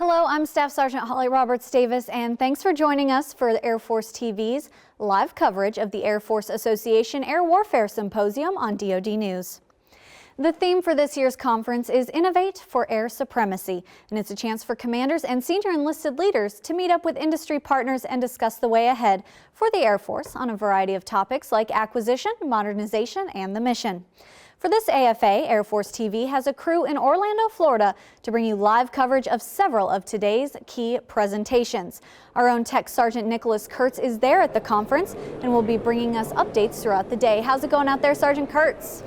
Hello, I'm Staff Sergeant Holly Roberts-Davis, and thanks for joining us for the Air Force TV's live coverage of the Air Force Association Air Warfare Symposium on DoD News. The theme for this year's conference is Innovate for Air Supremacy, and it's a chance for commanders and senior enlisted leaders to meet up with industry partners and discuss the way ahead for the Air Force on a variety of topics like acquisition, modernization, and the mission. For this AFA, Air Force TV has a crew in Orlando, Florida to bring you live coverage of several of today's key presentations. Our own Tech Sergeant Nicholas Kurtz is there at the conference and will be bringing us updates throughout the day. How's it going out there, Sergeant Kurtz?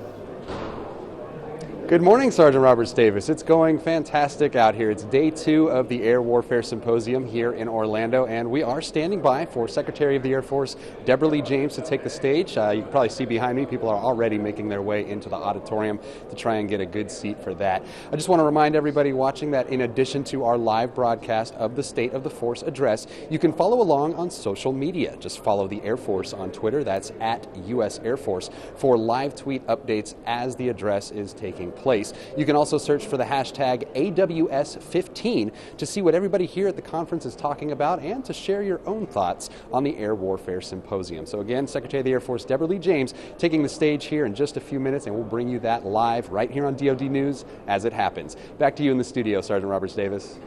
Good morning, Sergeant Roberts-Davis. It's going fantastic out here. It's day 2 of the Air Warfare Symposium here in Orlando, and we are standing by for Secretary of the Air Force Deborah Lee James to take the stage. You can probably see behind me, people are already making their way into the auditorium to try and get a good seat for that. I just want to remind everybody watching that in addition to our live broadcast of the State of the Force address, you can follow along on social media. Just follow the Air Force on Twitter, that's at US Air Force, for live tweet updates as the address is taking place. You can also search for the hashtag AWS15 to see what everybody here at the conference is talking about and to share your own thoughts on the Air Warfare Symposium. So again, Secretary of the Air Force Deborah Lee James taking the stage here in just a few minutes, and we'll bring you that live right here on DoD News as it happens. Back to you in the studio, Sergeant Roberts-Davis.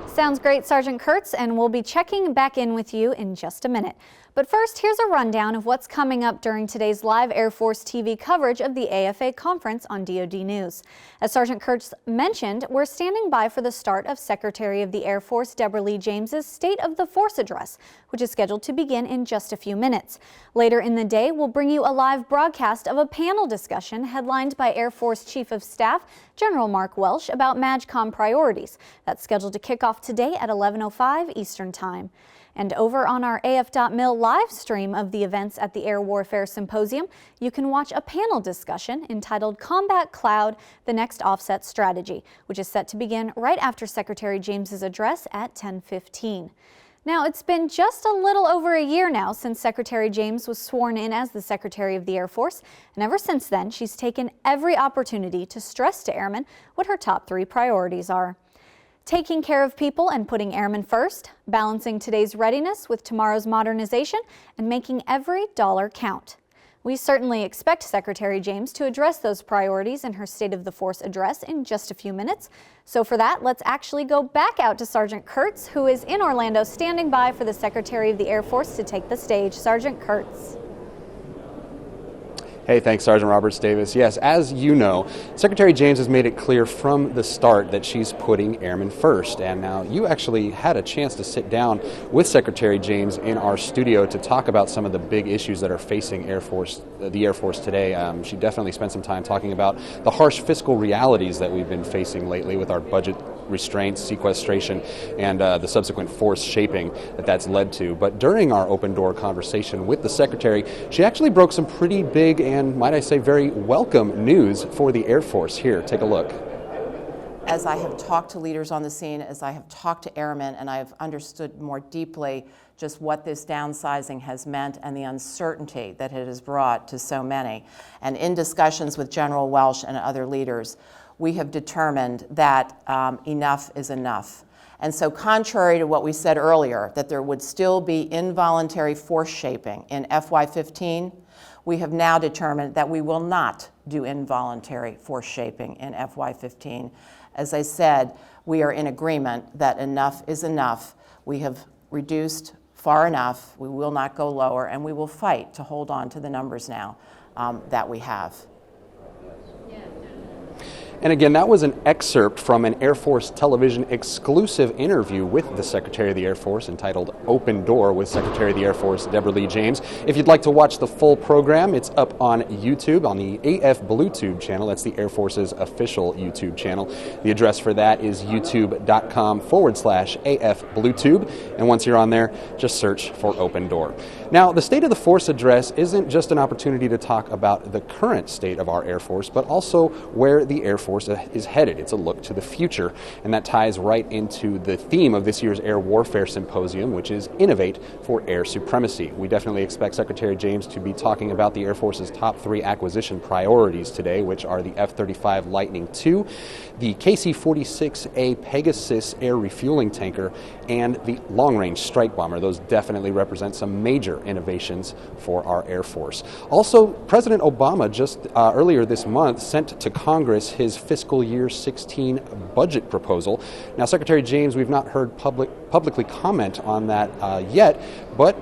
Sounds great, Sergeant Kurtz, and we'll be checking back in with you in just a minute. But first, here's a rundown of what's coming up during today's live Air Force TV coverage of the AFA conference on DoD News. As Sergeant Kurtz mentioned, we're standing by for the start of Secretary of the Air Force Deborah Lee James's State of the Force address, which is scheduled to begin in just a few minutes. Later in the day, we'll bring you a live broadcast of a panel discussion headlined by Air Force Chief of Staff General Mark Welsh about MAJCOM priorities. That's scheduled to kick off today at 11:05 Eastern Time. And over on our AF.mil live stream of the events at the Air Warfare Symposium, you can watch a panel discussion entitled Combat Cloud, the Next Offset Strategy, which is set to begin right after Secretary James's address at 10:15. Now, it's been just a little over a year now since Secretary James was sworn in as the Secretary of the Air Force, and ever since then, she's taken every opportunity to stress to airmen what her top 3 priorities are. Taking care of people and putting airmen first, balancing today's readiness with tomorrow's modernization, and making every dollar count. We certainly expect Secretary James to address those priorities in her State of the Force address in just a few minutes. So for that, let's actually go back out to Sergeant Kurtz, who is in Orlando standing by for the Secretary of the Air Force to take the stage. Sergeant Kurtz. Hey, thanks, Sergeant Roberts-Davis. Yes, as you know, Secretary James has made it clear from the start that she's putting airmen first. And now you actually had a chance to sit down with Secretary James in our studio to talk about some of the big issues that are facing the Air Force today. She definitely spent some time talking about the harsh fiscal realities that we've been facing lately with our budget restraints, sequestration, and the subsequent force shaping that's led to. But during our open door conversation with the Secretary, she actually broke some pretty big and, might I say, very welcome news for the Air Force. Here, take a look. As I have talked to leaders on the scene, as I have talked to airmen, and I have understood more deeply just what this downsizing has meant and the uncertainty that it has brought to so many, and in discussions with General Welsh and other leaders, we have determined that enough is enough. And so contrary to what we said earlier, that there would still be involuntary force shaping in FY15, we have now determined that we will not do involuntary force shaping in FY15. As I said, we are in agreement that enough is enough. We have reduced far enough. We will not go lower, and we will fight to hold on to the numbers now that we have. And again, that was an excerpt from an Air Force television exclusive interview with the Secretary of the Air Force entitled Open Door with Secretary of the Air Force Deborah Lee James. If you'd like to watch the full program, it's up on YouTube on the AF BlueTube channel. That's the Air Force's official YouTube channel. The address for that is youtube.com/AF BlueTube. And once you're on there, just search for Open Door. Now, the State of the Force address isn't just an opportunity to talk about the current state of our Air Force, but also where the Air Force Force is headed. It's a look to the future, and that ties right into the theme of this year's Air Warfare Symposium, which is Innovate for Air Supremacy. We definitely expect Secretary James to be talking about the Air Force's top 3 acquisition priorities today, which are the F-35 Lightning II, the KC-46A Pegasus air refueling tanker, and the long-range strike bomber. Those definitely represent some major innovations for our Air Force. Also, President Obama just earlier this month sent to Congress his fiscal year 16 budget proposal. Now, Secretary James, we've not heard publicly comment on that yet, but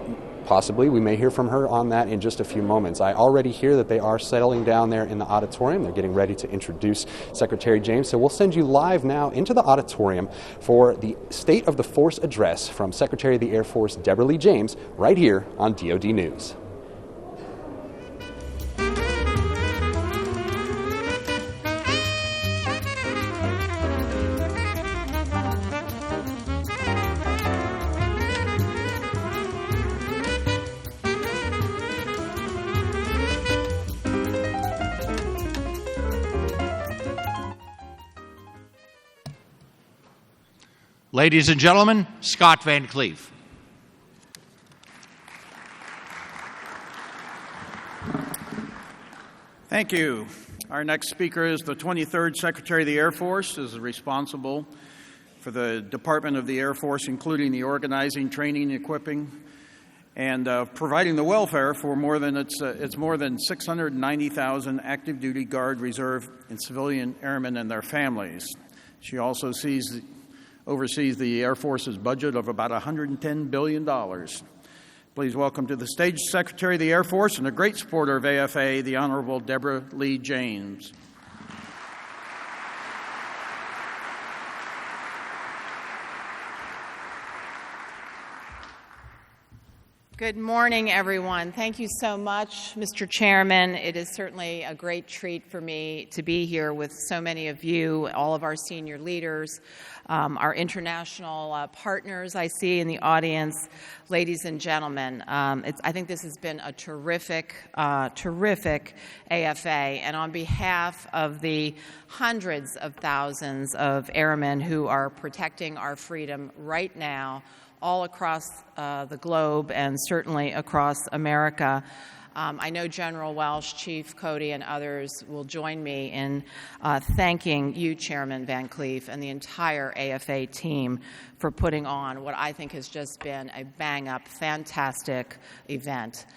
possibly we may hear from her on that in just a few moments. I already hear that they are settling down there in the auditorium. They're getting ready to introduce Secretary James. So we'll send you live now into the auditorium for the State of the Force address from Secretary of the Air Force Deborah Lee James right here on DoD News. Ladies and gentlemen, Scott Van Cleef. Thank you. Our next speaker is the 23rd Secretary of the Air Force, is responsible for the Department of the Air Force, including the organizing, training, equipping, and providing the welfare for more than 690,000 active duty Guard, Reserve, and civilian airmen and their families. She also oversees the Air Force's budget of about $110 billion. Please welcome to the stage Secretary of the Air Force and a great supporter of AFA, the Honorable Deborah Lee James. Good morning, everyone. Thank you so much, Mr. Chairman. It is certainly a great treat for me to be here with so many of you, all of our senior leaders, our international partners I see in the audience. Ladies and gentlemen, I think this has been a terrific AFA. And on behalf of the hundreds of thousands of airmen who are protecting our freedom right now, all across the globe and certainly across America. I know General Welsh, Chief Cody, and others will join me in thanking you, Chairman Van Cleef, and the entire AFA team for putting on what I think has just been a bang-up, fantastic event.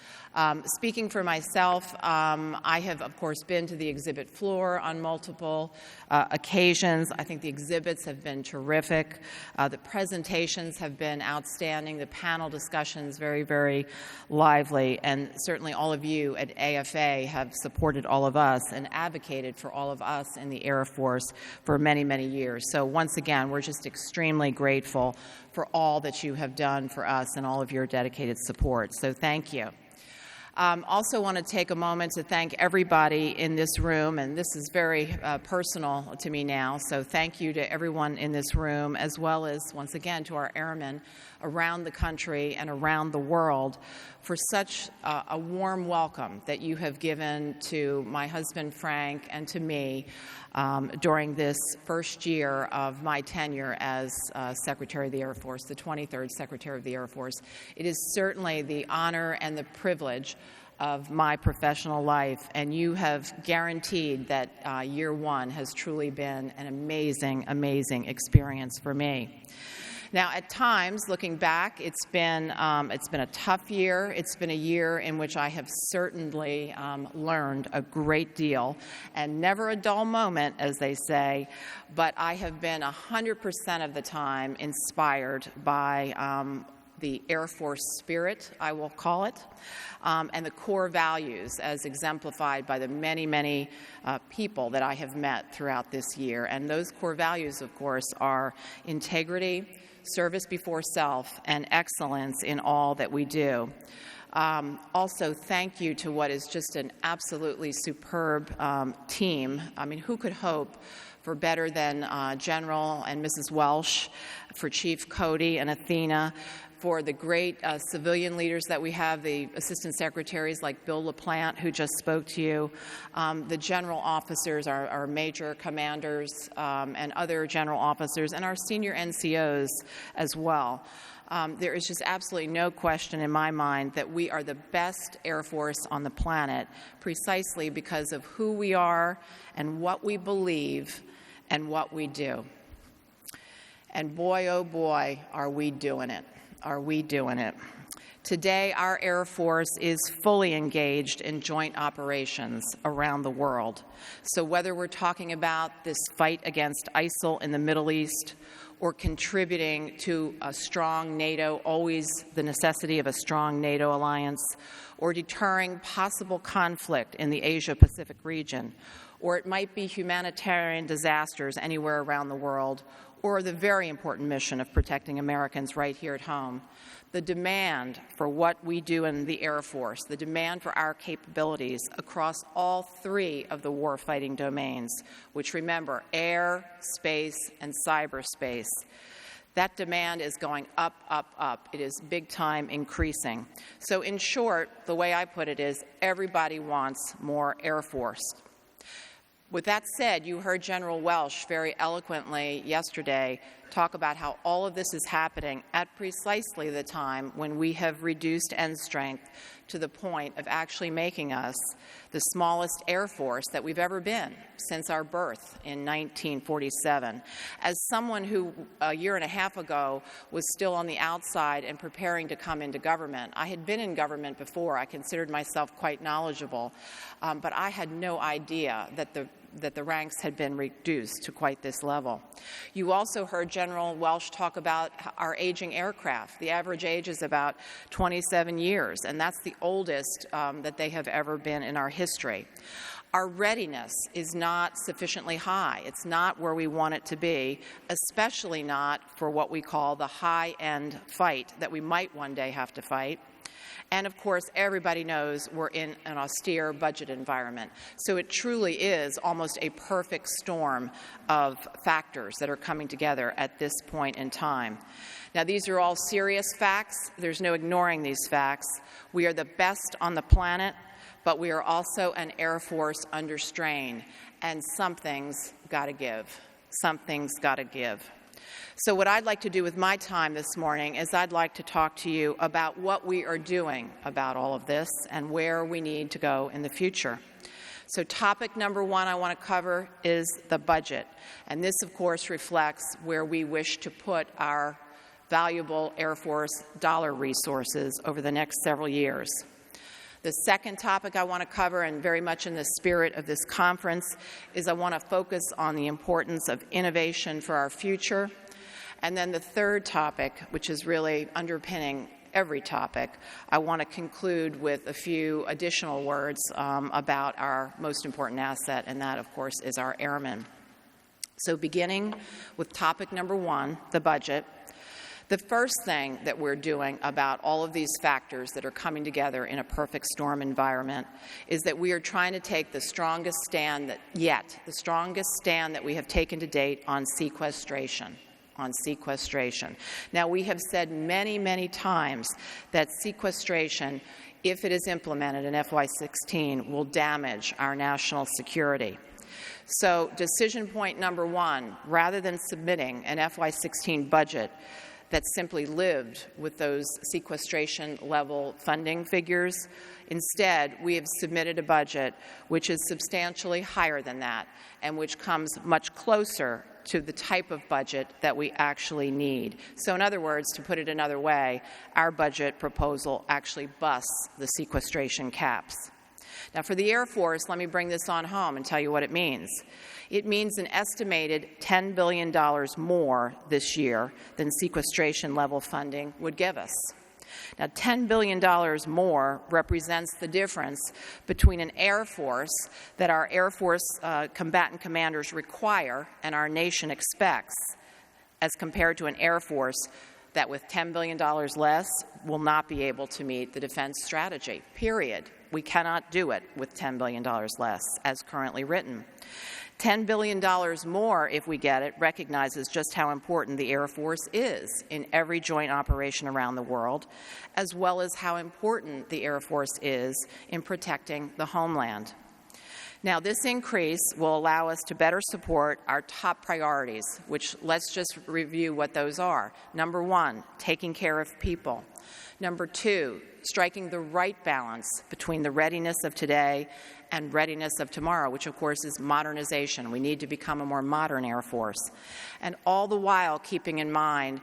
Speaking for myself, I have, of course, been to the exhibit floor on multiple occasions. I think the exhibits have been terrific. The presentations have been outstanding. The panel discussions very, very lively. And certainly all of you at AFA have supported all of us and advocated for all of us in the Air Force for many, many years. So once again, we're just extremely grateful for all that you have done for us and all of your dedicated support. So thank you. Also want to take a moment to thank everybody in this room, and this is very personal to me now, so thank you to everyone in this room, as well as, once again, to our airmen around the country and around the world for such a warm welcome that you have given to my husband, Frank, and to me during this first year of my tenure as Secretary of the Air Force, the 23rd Secretary of the Air Force. It is certainly the honor and the privilege of my professional life, and you have guaranteed that year one has truly been an amazing, amazing experience for me. Now, at times, looking back, it's been a tough year. It's been a year in which I have certainly learned a great deal, and never a dull moment, as they say, but I have been 100% of the time inspired by the Air Force spirit, I will call it, and the core values as exemplified by the many, many people that I have met throughout this year. And those core values, of course, are integrity, service before self, and excellence in all that we do. Also, thank you to what is just an absolutely superb team. I mean, who could hope for better than General and Mrs. Welsh, for Chief Cody and Athena, for the great civilian leaders that we have, the assistant secretaries like Bill LaPlante, who just spoke to you, the general officers, our major commanders, and other general officers, and our senior NCOs as well. There is just absolutely no question in my mind that we are the best Air Force on the planet precisely because of who we are and what we believe and what we do. And boy, oh boy, are we doing it. Are we doing it? Today, our Air Force is fully engaged in joint operations around the world. So whether we're talking about this fight against ISIL in the Middle East, or contributing to a strong NATO, always the necessity of a strong NATO alliance, or deterring possible conflict in the Asia-Pacific region, or it might be humanitarian disasters anywhere around the world, or the very important mission of protecting Americans right here at home. The demand for what we do in the Air Force, the demand for our capabilities across all three of the warfighting domains, which remember, air, space, and cyberspace, that demand is going up, up, up. It is big time increasing. So in short, the way I put it is everybody wants more Air Force. With that said, you heard General Welsh very eloquently yesterday talk about how all of this is happening at precisely the time when we have reduced end strength to the point of actually making us the smallest Air Force that we've ever been since our birth in 1947. As someone who a year and a half ago was still on the outside and preparing to come into government, I had been in government before. I considered myself quite knowledgeable, but I had no idea that the ranks had been reduced to quite this level. You also heard General Welsh talk about our aging aircraft. The average age is about 27 years, and that's the oldest that they have ever been in our history. Our readiness is not sufficiently high. It's not where we want it to be, especially not for what we call the high-end fight that we might one day have to fight. And of course, everybody knows we're in an austere budget environment. So it truly is almost a perfect storm of factors that are coming together at this point in time. Now, these are all serious facts. There's no ignoring these facts. We are the best on the planet, but we are also an Air Force under strain. And something's got to give. Something's got to give. So what I'd like to do with my time this morning is I'd like to talk to you about what we are doing about all of this and where we need to go in the future. So topic number one I want to cover is the budget. And this, of course, reflects where we wish to put our valuable Air Force dollar resources over the next several years. The second topic I want to cover, and very much in the spirit of this conference, is I want to focus on the importance of innovation for our future. And then the third topic, which is really underpinning every topic, I want to conclude with a few additional words about our most important asset, and that, of course, is our airmen. So beginning with topic number one, the budget. The first thing that we're doing about all of these factors that are coming together in a perfect storm environment is that we are trying to take the strongest stand the strongest stand that we have taken to date on sequestration. Now, we have said many, many times that sequestration, if it is implemented in FY16, will damage our national security. So decision point number one, rather than submitting an FY16 budget that simply lived with those sequestration level funding figures, instead we have submitted a budget which is substantially higher than that and which comes much closer to the type of budget that we actually need. So in other words, to put it another way, our budget proposal actually busts the sequestration caps. Now for the Air Force, let me bring this on home and tell you what it means. It means an estimated $10 billion more this year than sequestration level funding would give us. Now, $10 billion more represents the difference between an Air Force that our Air Force combatant commanders require and our nation expects, as compared to an Air Force that with $10 billion less will not be able to meet the defense strategy, period. We cannot do it with $10 billion less, as currently written. $10 billion more, if we get it, recognizes just how important the Air Force is in every joint operation around the world, as well as how important the Air Force is in protecting the homeland. Now, this increase will allow us to better support our top priorities, which let's just review what those are. Number one, taking care of people. Number two, striking the right balance between the readiness of today and readiness of tomorrow, which of course is modernization. We need to become a more modern Air Force. And all the while keeping in mind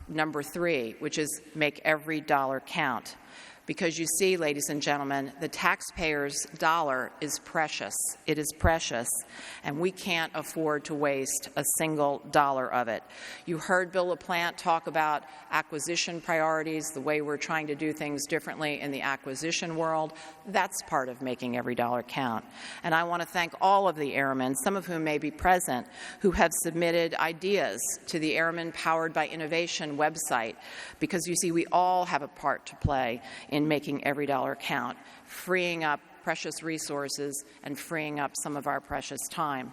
number three, which is make every dollar count. Because you see, ladies and gentlemen, the taxpayer's dollar is precious. It is precious, and we can't afford to waste a single dollar of it. You heard Bill LaPlante talk about acquisition priorities, the way we're trying to do things differently in the acquisition world. That's part of making every dollar count. And I want to thank all of the airmen, some of whom may be present, who have submitted ideas to the Airmen Powered by Innovation website, because you see, we all have a part to play in making every dollar count, freeing up precious resources and freeing up some of our precious time.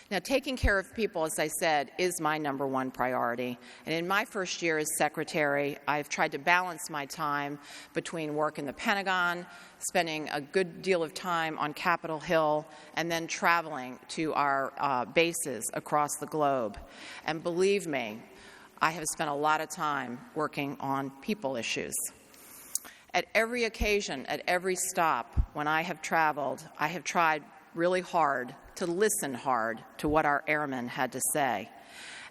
Now, taking care of people, as I said, is my number one priority. And in my first year as Secretary, I've tried to balance my time between work in the Pentagon, spending a good deal of time on Capitol Hill, and then traveling to our bases across the globe. And believe me, I have spent a lot of time working on people issues. At every occasion, at every stop, when I have traveled, I have tried really hard to listen hard to what our airmen had to say.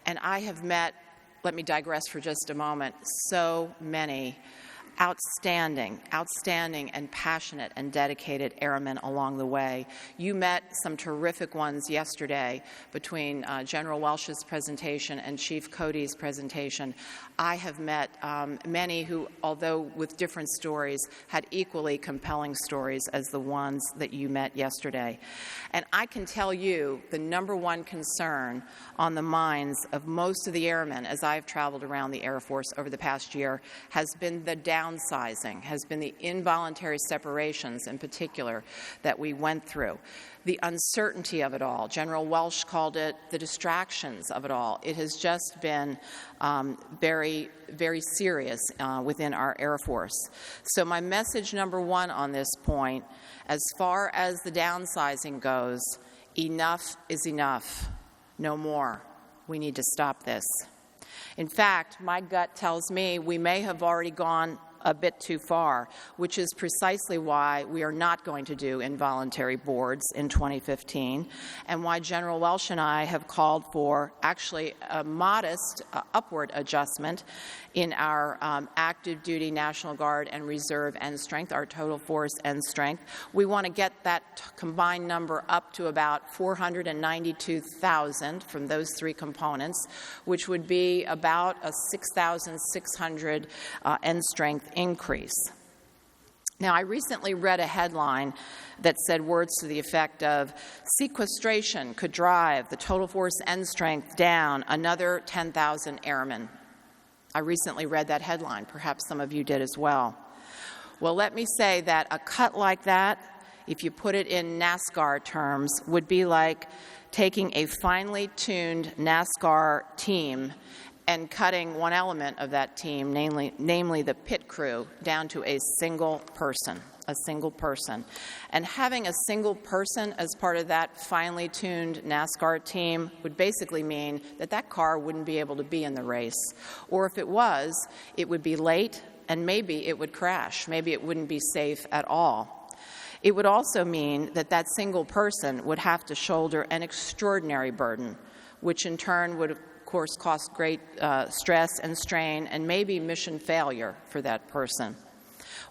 And I have met, let me digress for just a moment, so many outstanding and passionate and dedicated airmen along the way. You met some terrific ones yesterday between General Welsh's presentation and Chief Cody's presentation. I have met many who, although with different stories, had equally compelling stories as the ones that you met yesterday. And I can tell you the number one concern on the minds of most of the airmen as I've traveled around the Air Force over the past year has been the downsizing, has been the involuntary separations in particular that we went through. The uncertainty of it all. General Welsh called it the distractions of it all. It has just been very, very serious within our Air Force. So my message number one on this point, as far as the downsizing goes, enough is enough. No more. We need to stop this. In fact, my gut tells me we may have already gone a bit too far, which is precisely why we are not going to do involuntary boards in 2015, and why General Welsh and I have called for actually a modest upward adjustment in our active duty National Guard and Reserve end strength, our total force end strength. We want to get that combined number up to about 492,000 from those three components, which would be about a 6,600 end strength increase. Now, I recently read a headline that said words to the effect of sequestration could drive the total force end strength down another 10,000 airmen. I recently read that headline. Perhaps some of you did as well. Well, let me say that a cut like that, if you put it in NASCAR terms, would be like taking a finely tuned NASCAR team and cutting one element of that team, namely the pit crew, down to a single person. And having a single person as part of that finely tuned NASCAR team would basically mean that that car wouldn't be able to be in the race. Or if it was, it would be late and maybe it would crash. Maybe it wouldn't be safe at all. It would also mean that that single person would have to shoulder an extraordinary burden, which in turn would of course cost great stress and strain and maybe mission failure for that person.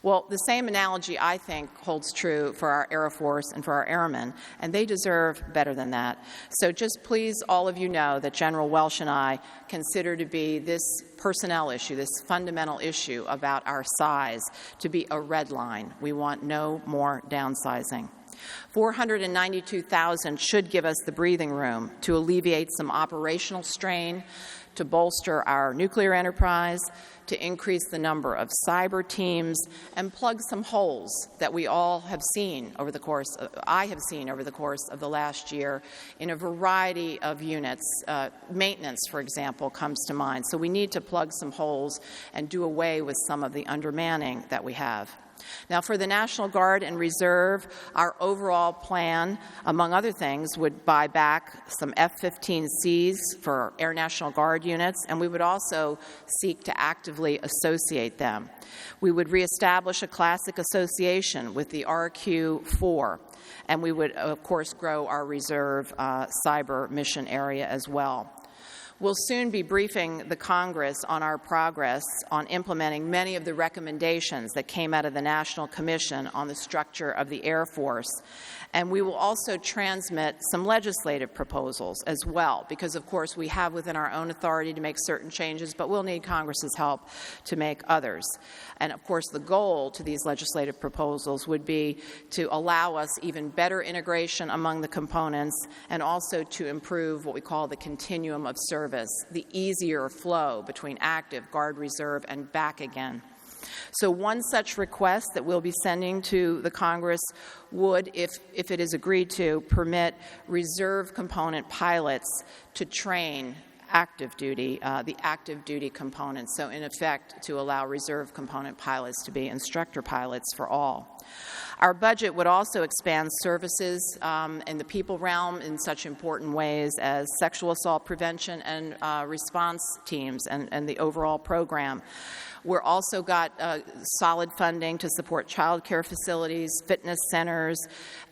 Well, the same analogy, I think, holds true for our Air Force and for our airmen, and they deserve better than that. So just please, all of you know that General Welsh and I consider to be this personnel issue, this fundamental issue about our size, to be a red line. We want no more downsizing. 492,000 should give us the breathing room to alleviate some operational strain, to bolster our nuclear enterprise, to increase the number of cyber teams, and plug some holes that we all have seen over the course of, I have seen over the course of the last year in a variety of units. Maintenance, for example, comes to mind. So we need to plug some holes and do away with some of the undermanning that we have. Now, for the National Guard and Reserve, our overall plan, among other things, would buy back some F-15Cs for Air National Guard units, and we would also seek to actively associate them. We would reestablish a classic association with the RQ-4, and we would, of course, grow our reserve cyber mission area as well. We'll soon be briefing the Congress on our progress on implementing many of the recommendations that came out of the National Commission on the Structure of the Air Force. And we will also transmit some legislative proposals as well, because, of course, we have within our own authority to make certain changes, but we'll need Congress's help to make others. And, of course, the goal to these legislative proposals would be to allow us even better integration among the components and also to improve what we call the continuum of service, the easier flow between active, Guard, Reserve, and back again. So one such request that we'll be sending to the Congress would, if it is agreed to, permit reserve component pilots to train active duty, the active duty component. So in effect, to allow reserve component pilots to be instructor pilots for all. Our budget would also expand services in the people realm in such important ways as sexual assault prevention and response teams and the overall program. We're also got solid funding to support child care facilities, fitness centers,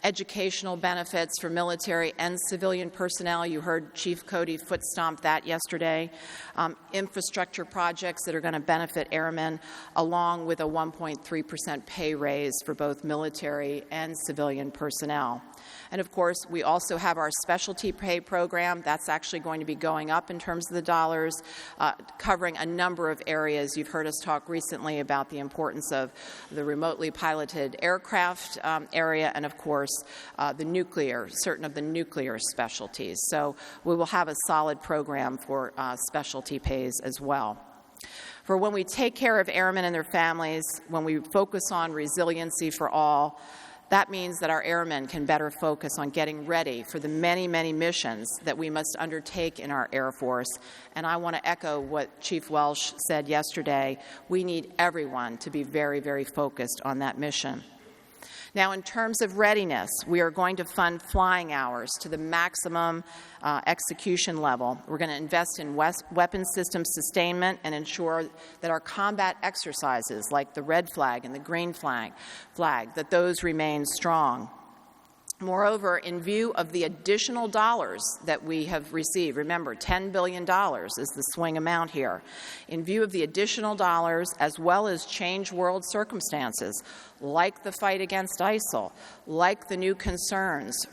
educational benefits for military and civilian personnel. You heard Chief Cody foot stomp that yesterday. Infrastructure projects that are going to benefit airmen, along with a 1.3% pay raise for both military and civilian personnel. And of course, we also have our specialty pay program. That's actually going to be going up in terms of the dollars, covering a number of areas. You've heard us talk recently about the importance of the remotely piloted aircraft area and, of course, certain of the nuclear specialties. So we will have a solid program for specialty pays as well. For when we take care of airmen and their families, when we focus on resiliency for all, that means that our airmen can better focus on getting ready for the many, many missions that we must undertake in our Air Force. And I want to echo what Chief Welsh said yesterday. We need everyone to be very, very focused on that mission. Now, in terms of readiness, we are going to fund flying hours to the maximum execution level. We're going to invest in weapon system sustainment and ensure that our combat exercises, like the red flag and the green flag, that those remain strong. Moreover, in view of the additional dollars that we have received, remember, $10 billion is the swing amount here. In view of the additional dollars, as well as changed world circumstances, like the fight against ISIL, like the new concerns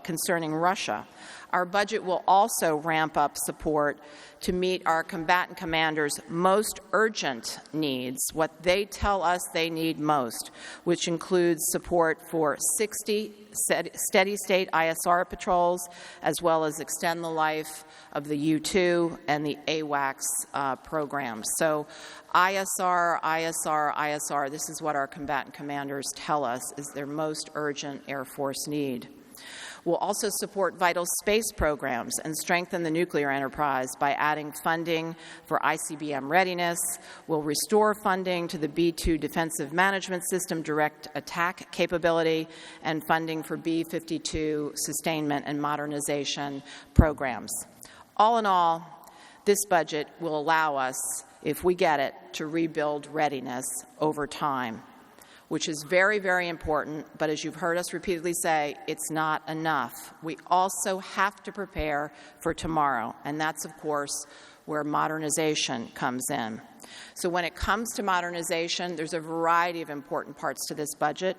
concerning Russia, our budget will also ramp up support to meet our combatant commanders' most urgent needs, what they tell us they need most, which includes support for 60 steady-state ISR patrols, as well as extend the life of the U-2 and the AWACS programs. So ISR, this is what our combatant commanders tell us is their most urgent Air Force need. We'll also support vital space programs and strengthen the nuclear enterprise by adding funding for ICBM readiness. We'll restore funding to the B-2 Defensive Management System direct attack capability and funding for B-52 sustainment and modernization programs. All in all, this budget will allow us, if we get it, to rebuild readiness over time, which is very, very important, but as you've heard us repeatedly say, it's not enough. We also have to prepare for tomorrow, and that's, of course, where modernization comes in. So when it comes to modernization, there's a variety of important parts to this budget.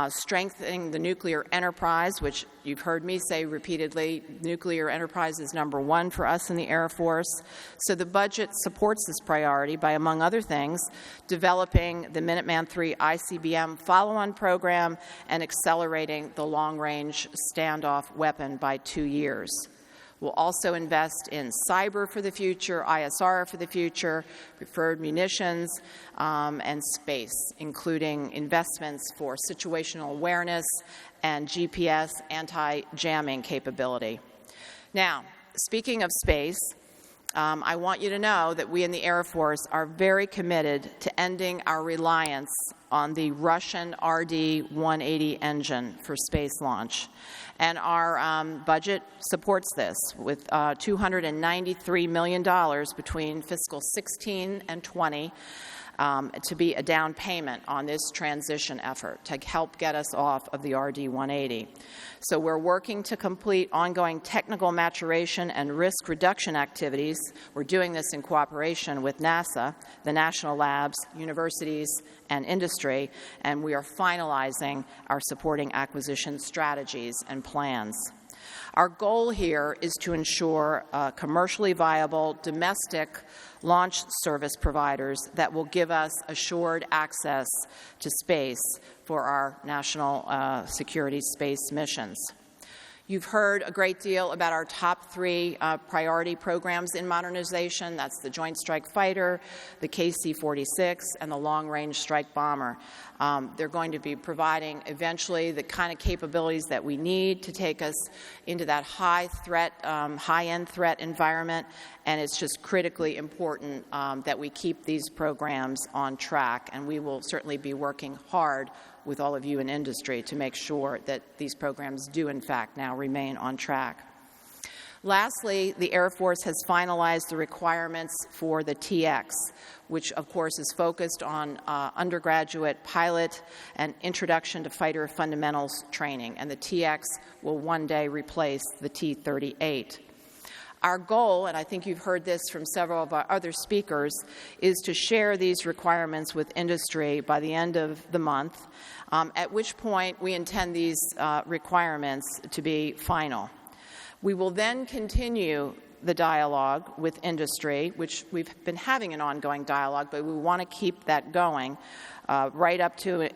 Strengthening the nuclear enterprise, which you've heard me say repeatedly, nuclear enterprise is number one for us in the Air Force. So the budget supports this priority by, among other things, developing the Minuteman III ICBM follow-on program and accelerating the long-range standoff weapon by 2 years. We'll also invest in cyber for the future, ISR for the future, preferred munitions, and space, including investments for situational awareness and GPS anti-jamming capability. Now, speaking of space, I want you to know that we in the Air Force are very committed to ending our reliance on the Russian RD-180 engine for space launch. And our budget supports this with $293 million between fiscal 16 and 20 to be a down payment on this transition effort to help get us off of the RD-180. So we're working to complete ongoing technical maturation and risk reduction activities. We're doing this in cooperation with NASA, the national labs, universities, and industry, and we are finalizing our supporting acquisition strategies and plans. Our goal here is to ensure commercially viable domestic launch service providers that will give us assured access to space for our national security space missions. You've heard a great deal about our top 3 priority programs in modernization. That's the Joint Strike Fighter, the KC-46, and the Long Range Strike Bomber. They're going to be providing eventually the kind of capabilities that we need to take us into that high-end threat environment, and it's just critically important that we keep these programs on track, and we will certainly be working hard with all of you in industry to make sure that these programs do, in fact, now remain on track. Lastly, the Air Force has finalized the requirements for the TX, which, of course, is focused on undergraduate pilot and introduction to fighter fundamentals training, and the TX will one day replace the T-38. Our goal, and I think you've heard this from several of our other speakers, is to share these requirements with industry by the end of the month, at which point we intend these requirements to be final. We will then continue the dialogue with industry, which we've been having an ongoing dialogue, but we want to keep that going right up to the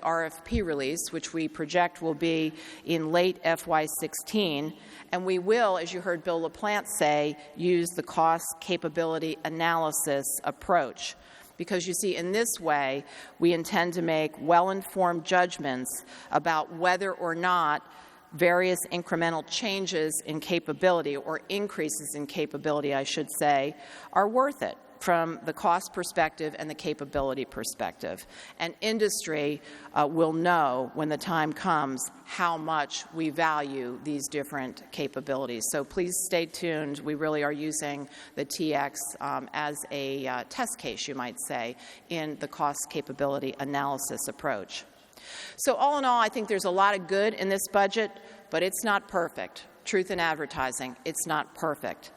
RFP release, which we project will be in late FY16, and we will, as you heard Bill LaPlante say, use the cost capability analysis approach. Because you see, in this way, we intend to make well-informed judgments about whether or not various incremental changes in capability, or increases in capability, I should say, are worth it from the cost perspective and the capability perspective. And industry will know when the time comes how much we value these different capabilities. So please stay tuned. We really are using the TX as a test case, you might say, in the cost capability analysis approach. So all in all, I think there's a lot of good in this budget, but it's not perfect. Truth in advertising, it's not perfect.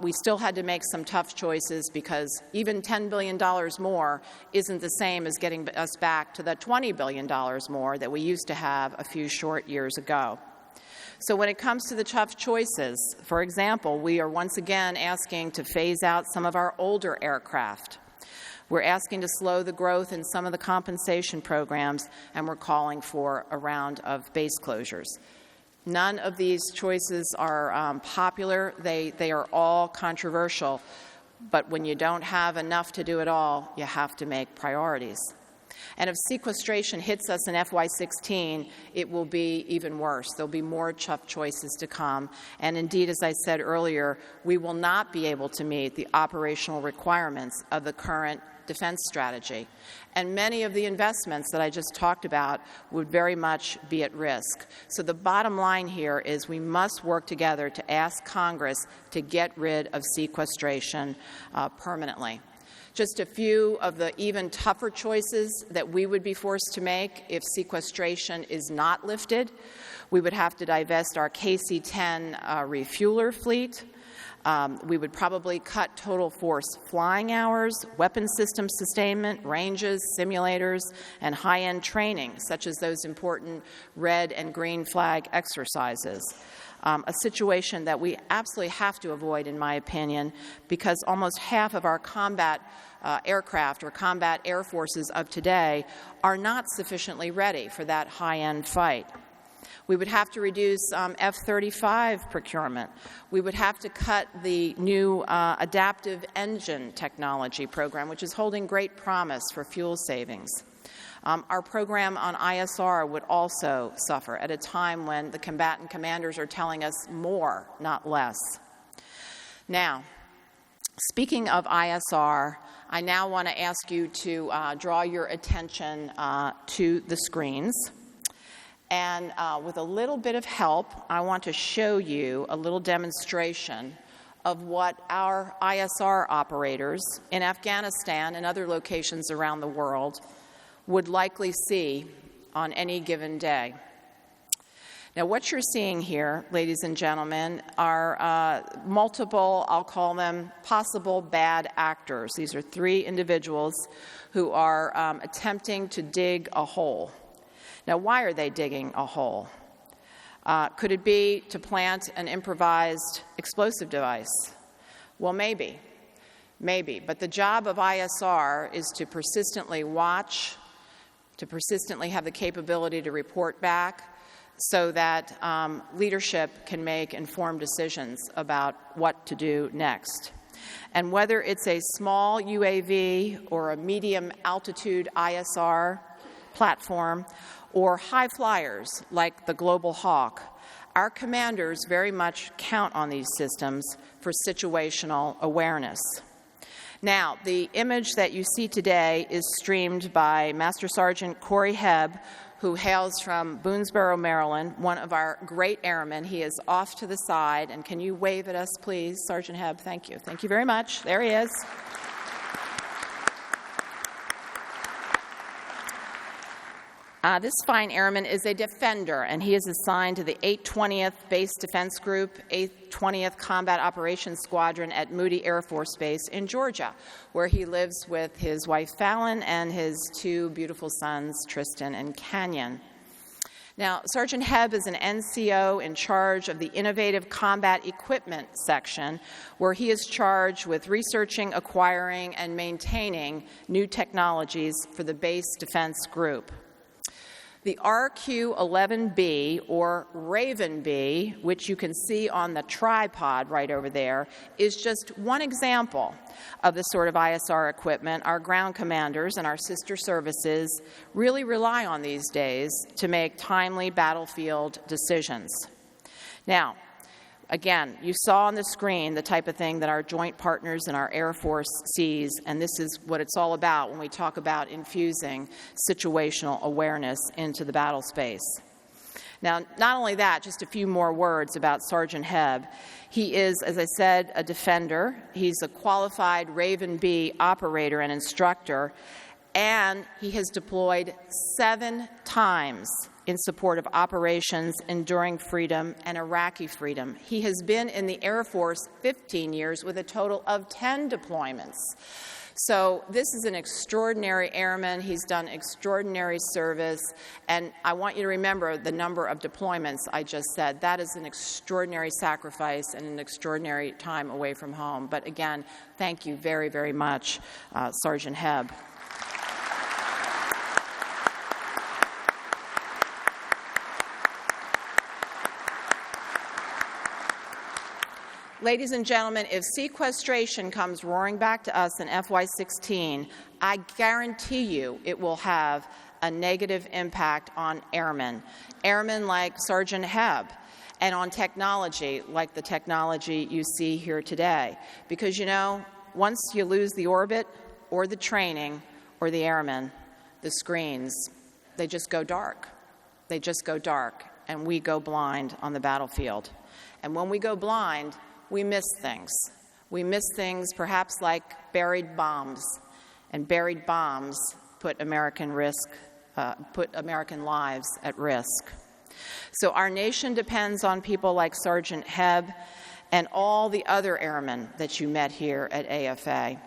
We still had to make some tough choices because even $10 billion more isn't the same as getting us back to the $20 billion more that we used to have a few short years ago. So when it comes to the tough choices, for example, we are once again asking to phase out some of our older aircraft. We're asking to slow the growth in some of the compensation programs, and we're calling for a round of base closures. None of these choices are popular. They are all controversial. But when you don't have enough to do it all, you have to make priorities. And if sequestration hits us in FY16, it will be even worse. There'll be more tough choices to come. And indeed, as I said earlier, we will not be able to meet the operational requirements of the current defense strategy. And many of the investments that I just talked about would very much be at risk. So the bottom line here is we must work together to ask Congress to get rid of sequestration permanently. Just a few of the even tougher choices that we would be forced to make if sequestration is not lifted. We would have to divest our KC-10 refueler fleet. We would probably cut total force flying hours, weapon system sustainment, ranges, simulators, and high-end training, such as those important red and green flag exercises. A situation that we absolutely have to avoid, in my opinion, because almost half of our combat aircraft or combat air forces of today are not sufficiently ready for that high-end fight. We would have to reduce F-35 procurement. We would have to cut the new adaptive engine technology program, which is holding great promise for fuel savings. Our program on ISR would also suffer at a time when the combatant commanders are telling us more, not less. Now, speaking of ISR, I now want to ask you to draw your attention to the screens. And with a little bit of help, I want to show you a little demonstration of what our ISR operators in Afghanistan and other locations around the world would likely see on any given day. Now, what you're seeing here, ladies and gentlemen, are multiple, I'll call them, possible bad actors. These are 3 individuals who are attempting to dig a hole. Now, why are they digging a hole? Could it be to plant an improvised explosive device? Well, maybe. But the job of ISR is to persistently watch, to persistently have the capability to report back so that leadership can make informed decisions about what to do next. And whether it's a small UAV or a medium altitude ISR platform or high flyers like the Global Hawk, our commanders very much count on these systems for situational awareness. Now, the image that you see today is streamed by Master Sergeant Corey Hebb, who hails from Boonesboro, Maryland, one of our great airmen. He is off to the side, and can you wave at us, please, Sergeant Hebb? Thank you. Thank you very much. There he is. This fine airman is a defender, and he is assigned to the 820th Base Defense Group, 820th Combat Operations Squadron at Moody Air Force Base in Georgia, where he lives with his wife Fallon and his 2 beautiful sons, Tristan and Canyon. Now, Sergeant Hebb is an NCO in charge of the Innovative Combat Equipment section, where he is charged with researching, acquiring, and maintaining new technologies for the Base Defense Group. The RQ-11B, or Raven B, which you can see on the tripod right over there, is just one example of the sort of ISR equipment our ground commanders and our sister services really rely on these days to make timely battlefield decisions. Now, again, you saw on the screen the type of thing that our joint partners in our Air Force sees, and this is what it's all about when we talk about infusing situational awareness into the battle space. Now, not only that, just a few more words about Sergeant Hebb. He is, as I said, a defender. He's a qualified Raven B operator and instructor, and he has deployed 7 times in support of operations Enduring Freedom and Iraqi Freedom. He has been in the Air Force 15 years with a total of 10 deployments. So this is an extraordinary airman. He's done extraordinary service, and I want you to remember the number of deployments I just said. That is an extraordinary sacrifice and an extraordinary time away from home. But again, thank you very, very much, Sergeant Hebb. Ladies and gentlemen, if sequestration comes roaring back to us in FY16, I guarantee you it will have a negative impact on airmen like Sergeant Hebb, and on technology like the technology you see here today. Because, you know, once you lose the orbit or the training or the airmen, the screens, they just go dark. They just go dark, and we go blind on the battlefield. And when we go blind, we miss things. We miss things perhaps like buried bombs, and buried bombs put American lives at risk. So our nation depends on people like Sergeant Hebb and all the other airmen that you met here at AFA.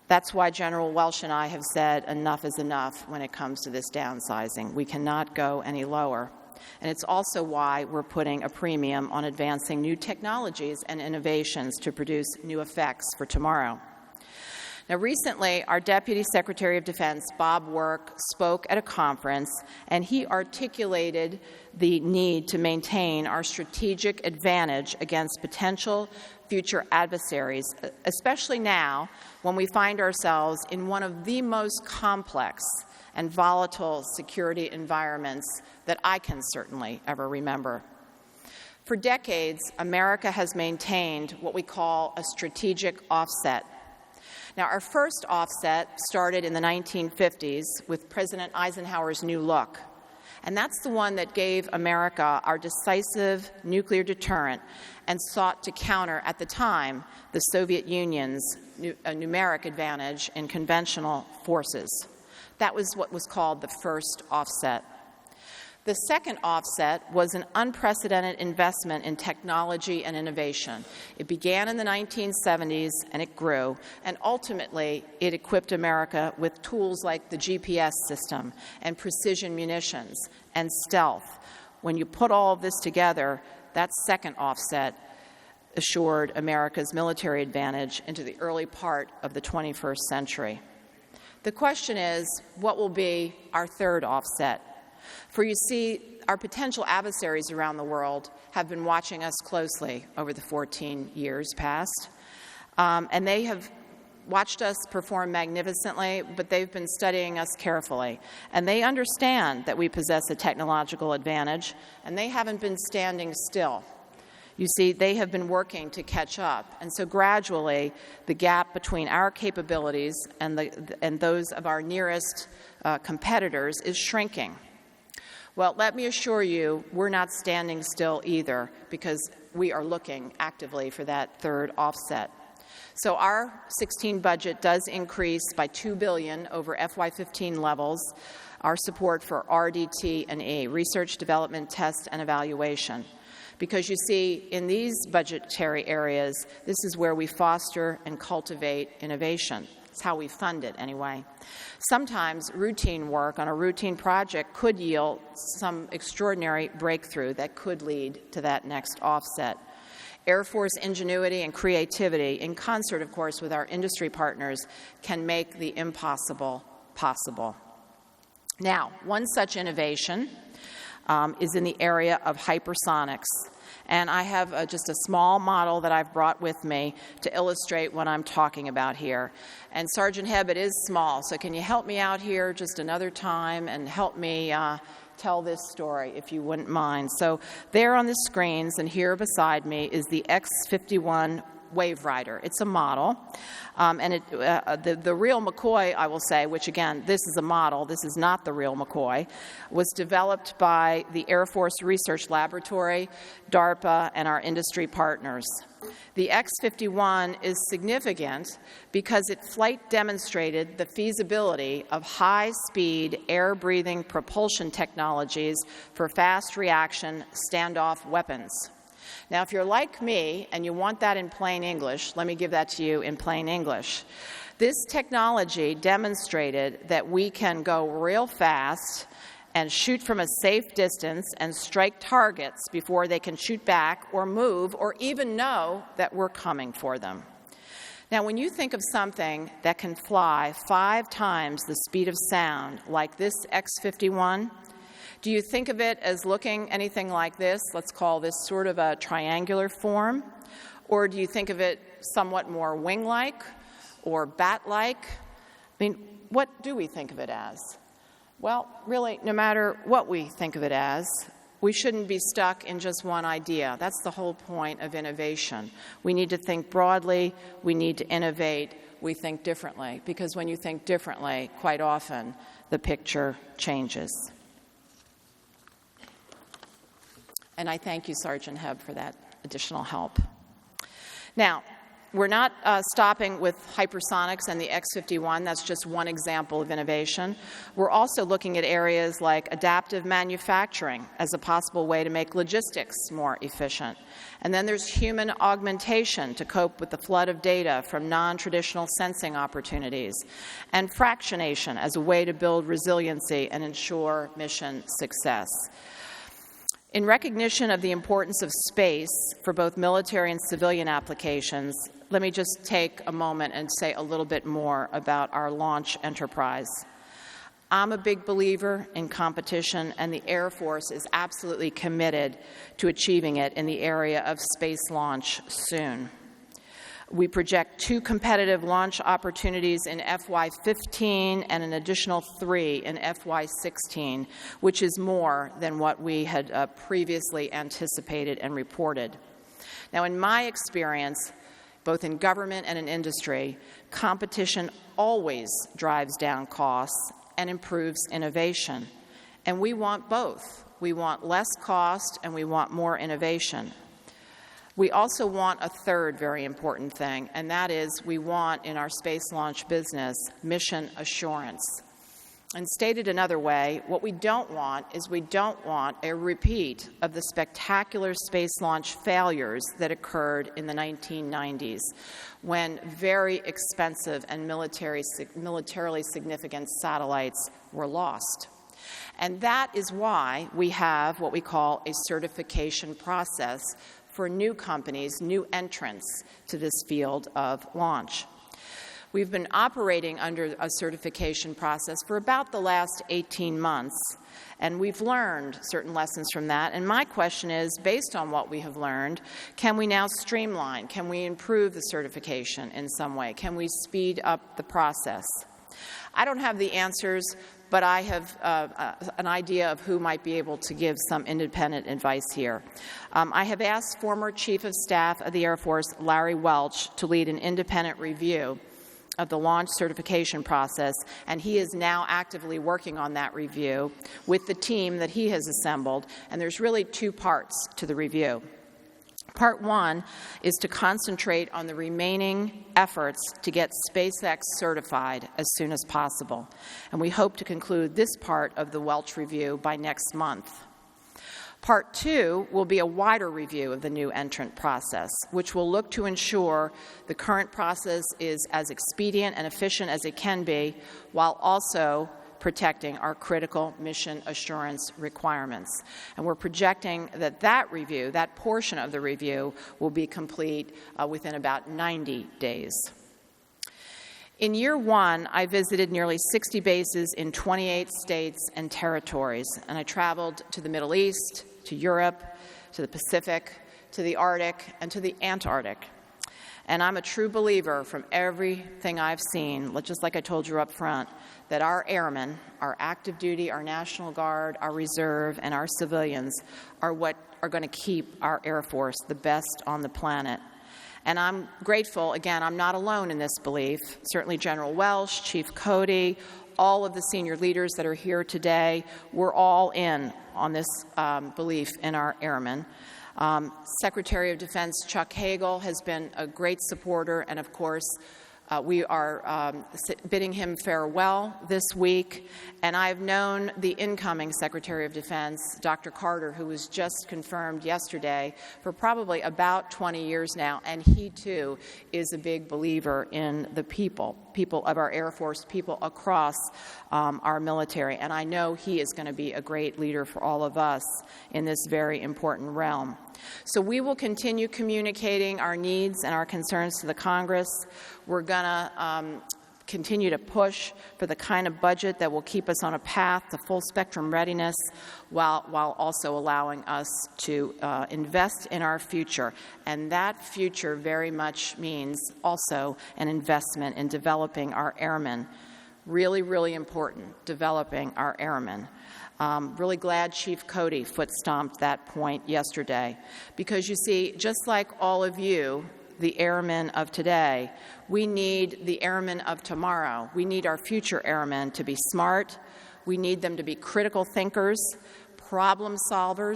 That's why General Welsh and I have said enough is enough when it comes to this downsizing. We cannot go any lower. And it's also why we're putting a premium on advancing new technologies and innovations to produce new effects for tomorrow. Now, recently, our Deputy Secretary of Defense, Bob Work, spoke at a conference, and he articulated the need to maintain our strategic advantage against potential future adversaries, especially now when we find ourselves in one of the most complex and volatile security environments that I can certainly ever remember. For decades, America has maintained what we call a strategic offset. Now, our first offset started in the 1950s with President Eisenhower's New Look, and that's the one that gave America our decisive nuclear deterrent and sought to counter, at the time, the Soviet Union's numeric advantage in conventional forces. That was what was called the first offset. The second offset was an unprecedented investment in technology and innovation. It began in the 1970s and it grew, and ultimately it equipped America with tools like the GPS system and precision munitions and stealth. When you put all of this together, that second offset assured America's military advantage into the early part of the 21st century. The question is, what will be our third offset? For you see, our potential adversaries around the world have been watching us closely over the 14 years past, and they have watched us perform magnificently, but they've been studying us carefully. And they understand that we possess a technological advantage, and they haven't been standing still. You see, they have been working to catch up, and so gradually the gap between our capabilities and those of our nearest competitors is shrinking. Well, let me assure you, we're not standing still either, because we are looking actively for that third offset. So our 16 budget does increase by $2 billion over FY15 levels, our support for RDT&E, Research, Development, Test, and Evaluation. Because you see, in these budgetary areas, this is where we foster and cultivate innovation. It's how we fund it, anyway. Sometimes routine work on a routine project could yield some extraordinary breakthrough that could lead to that next offset. Air Force ingenuity and creativity, in concert, of course, with our industry partners, can make the impossible possible. Now, one such innovation is in the area of hypersonics. And I have just a small model that I've brought with me to illustrate what I'm talking about here. And Sergeant Hebb, it is small, so can you help me out here just another time and help me tell this story, if you wouldn't mind. So there on the screens and here beside me is the X-51 Wave Rider. It's a model, and the real McCoy, I will say, which again, this is a model, this is not the real McCoy, was developed by the Air Force Research Laboratory, DARPA, and our industry partners. The X-51 is significant because it flight demonstrated the feasibility of high-speed, air-breathing propulsion technologies for fast-reaction standoff weapons. Now, if you're like me and you want that in plain English, let me give that to you in plain English. This technology demonstrated that we can go real fast and shoot from a safe distance and strike targets before they can shoot back or move or even know that we're coming for them. Now, when you think of something that can fly 5 times the speed of sound, like this X-51, do you think of it as looking anything like this? Let's call this sort of a triangular form. Or do you think of it somewhat more wing-like or bat-like? I mean, what do we think of it as? Well, really, no matter what we think of it as, we shouldn't be stuck in just one idea. That's the whole point of innovation. We need to think broadly. We need to innovate. We think differently. Because when you think differently, quite often, the picture changes. And I thank you, Sergeant Hebb, for that additional help. Now, we're not stopping with hypersonics and the X-51. That's just one example of innovation. We're also looking at areas like adaptive manufacturing as a possible way to make logistics more efficient. And then there's human augmentation to cope with the flood of data from non-traditional sensing opportunities, and fractionation as a way to build resiliency and ensure mission success. In recognition of the importance of space for both military and civilian applications, let me just take a moment and say a little bit more about our launch enterprise. I'm a big believer in competition, and the Air Force is absolutely committed to achieving it in the area of space launch soon. We project 2 competitive launch opportunities in FY15 and an additional 3 in FY16, which is more than what we had previously anticipated and reported. Now, in my experience, both in government and in industry, competition always drives down costs and improves innovation. And we want both. We want less cost and we want more innovation. We also want a third very important thing, and that is we want in our space launch business mission assurance. And stated another way, what we don't want is we don't want a repeat of the spectacular space launch failures that occurred in the 1990s when very expensive and militarily significant satellites were lost. And that is why we have what we call a certification process for new companies, new entrants to this field of launch. We've been operating under a certification process for about the last 18 months, and we've learned certain lessons from that. And my question is, based on what we have learned, can we now streamline? Can we improve the certification in some way? Can we speed up the process? I don't have the answers, but I have an idea of who might be able to give some independent advice here. I have asked former Chief of Staff of the Air Force, Larry Welch, to lead an independent review of the launch certification process, and he is now actively working on that review with the team that he has assembled, and there's really 2 parts to the review. Part 1 is to concentrate on the remaining efforts to get SpaceX certified as soon as possible, and we hope to conclude this part of the Welch review by next month. Part 2 will be a wider review of the new entrant process, which will look to ensure the current process is as expedient and efficient as it can be, while also protecting our critical mission assurance requirements. And we're projecting that that review, that portion of the review, will be complete within about 90 days. In year 1, I visited nearly 60 bases in 28 states and territories, and I traveled to the Middle East, to Europe, to the Pacific, to the Arctic, and to the Antarctic. And I'm a true believer from everything I've seen, just like I told you up front, that our airmen, our active duty, our National Guard, our reserve, and our civilians are what are going to keep our Air Force the best on the planet. And I'm grateful, again, I'm not alone in this belief. Certainly General Welch, Chief Cody, all of the senior leaders that are here today, we're all in on this belief in our airmen. Secretary of Defense Chuck Hagel has been a great supporter, and of course, we are bidding him farewell this week, and I've known the incoming Secretary of Defense, Dr. Carter, who was just confirmed yesterday, for probably about 20 years now, and he too is a big believer in the people of our Air Force, people across our military, and I know he is going to be a great leader for all of us in this very important realm. So we will continue communicating our needs and our concerns to the Congress. We're going to continue to push for the kind of budget that will keep us on a path to full spectrum readiness while also allowing us to invest in our future. And that future very much means also an investment in developing our airmen. Really, really important, developing our airmen. Really glad Chief Cody foot-stomped that point yesterday, because you see, just like all of you, the airmen of today, we need the airmen of tomorrow. We need our future airmen to be smart. We need them to be critical thinkers, problem solvers.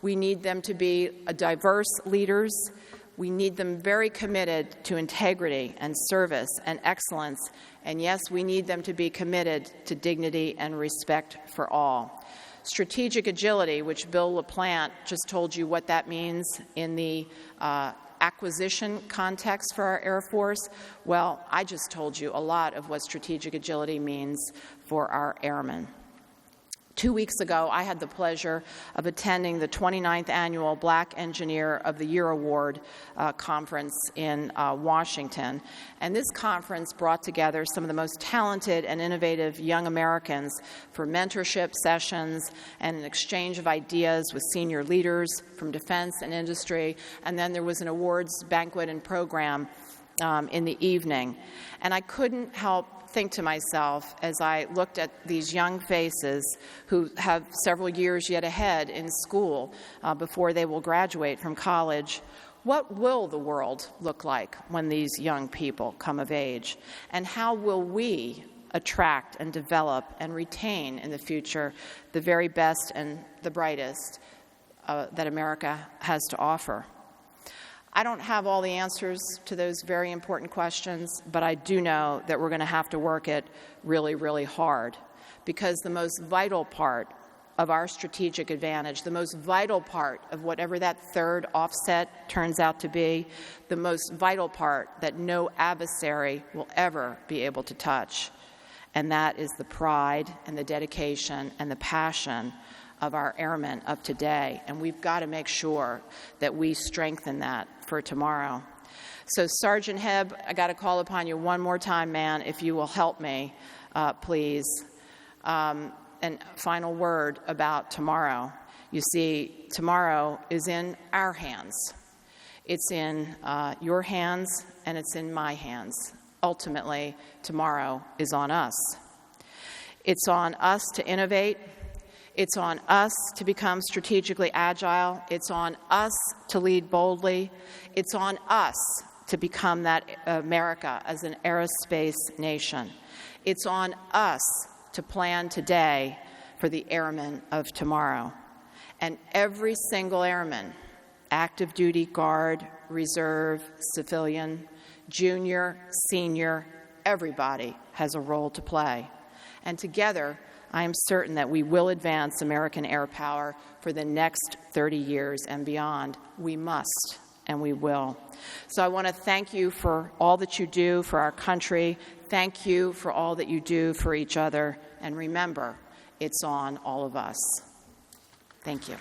We need them to be diverse leaders. We need them very committed to integrity and service and excellence. And yes, we need them to be committed to dignity and respect for all. Strategic agility, which Bill LaPlante just told you what that means in the acquisition context for our Air Force, well, I just told you a lot of what strategic agility means for our airmen. 2 weeks ago, I had the pleasure of attending the 29th Annual Black Engineer of the Year Award conference in Washington. And this conference brought together some of the most talented and innovative young Americans for mentorship sessions and an exchange of ideas with senior leaders from defense and industry. And then there was an awards banquet and program in the evening. And I couldn't help think to myself as I looked at these young faces who have several years yet ahead in school before they will graduate from college, what will the world look like when these young people come of age? And how will we attract and develop and retain in the future the very best and the brightest that America has to offer? I don't have all the answers to those very important questions, but I do know that we're going to have to work it really, really hard, because the most vital part of our strategic advantage, the most vital part of whatever that third offset turns out to be, the most vital part that no adversary will ever be able to touch, and that is the pride and the dedication and the passion of our airmen of today. And we've got to make sure that we strengthen that for tomorrow. So Sergeant Hebb, I got to call upon you one more time, man, if you will help me, please. And final word about tomorrow. You see, tomorrow is in our hands. It's in your hands, and it's in my hands. Ultimately, tomorrow is on us. It's on us to innovate. It's on us to become strategically agile. It's on us to lead boldly. It's on us to become that America as an aerospace nation. It's on us to plan today for the airmen of tomorrow. And every single airman, active duty, guard, reserve, civilian, junior, senior, everybody has a role to play. And together, I am certain that we will advance American air power for the next 30 years and beyond. We must, and we will. So I want to thank you for all that you do for our country. Thank you for all that you do for each other. And remember, it's on all of us. Thank you.